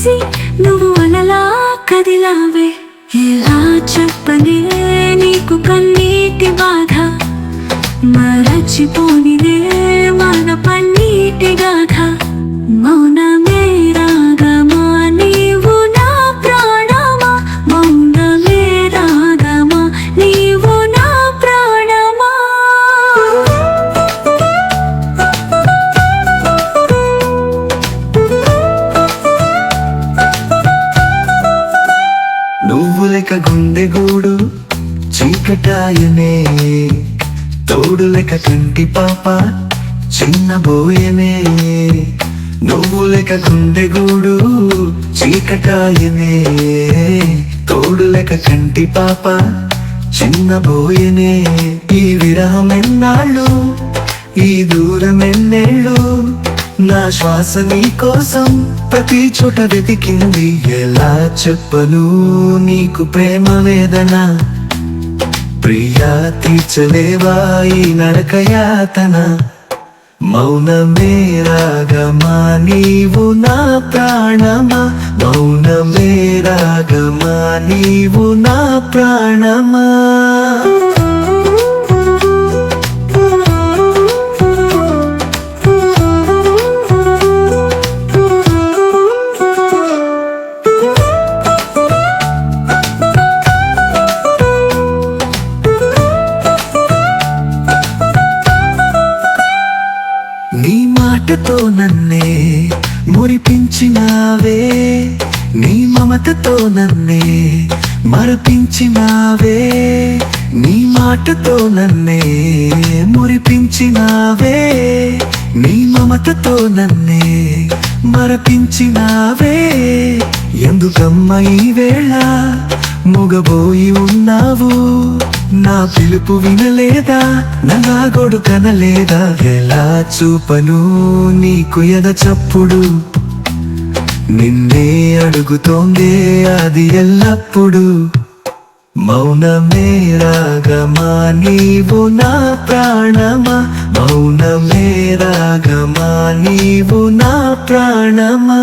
చేసి నువ్వు అలలా కదిలావే. ఎలా చెప్పనే నీకు కన్నీటి బాధ, మరచిపోనిదే మన పన్నీటి గాథ. మౌనమే రాగమా నీవు నా ప్రాణమా, మౌనమే రాగమా నీవు నా ప్రాణమా. నువ్వు లెక్క గుండె గూడు చీకటాయనే, తోడు లెక్క కంటి పాప చిన్నబోయనే. నువ్వు లెక్క గుండె గూడు చీకటాయనే, తోడు లెక్క కంటి పాప చిన్నబోయనే. ఈ విరహం ఎన్నాళ్ళు, ఈ దూరం ఎన్నేళ్ళు, నా శ్వాస నీ కోసం ప్రతి చోట వెతికింది. ఎలా చెప్పను నీకు ప్రేమ వేదన, ప్రియా తీర్చలేవా ఈ నరకయాతన. మౌనమే రాగమా నీవు నా ప్రాణమా, మౌనమే రాగమా నీవు నా ప్రాణమా. నీ మాటతో నన్నే మురిపించినావే, నీ మమతతో నన్నే మరపించినావే. నీ మాటతో నన్నే మురిపించినావే, నీ మమతతో నన్నే మరపించినావే. ఎందుకమ్మ ఈ వేళ మూగబోయి ఉన్నావు, నా పిలుపు వినలేదా, నా గొడు కనలేదా. ఎలా చూపను నీకు ఎద చప్పుడు, నిన్నే అడుగుతోందే అది ఎల్లప్పుడు. మౌనమే రాగమా నీవు నా ప్రాణమా, మౌనమే రాగమా నీవు నా ప్రాణమా.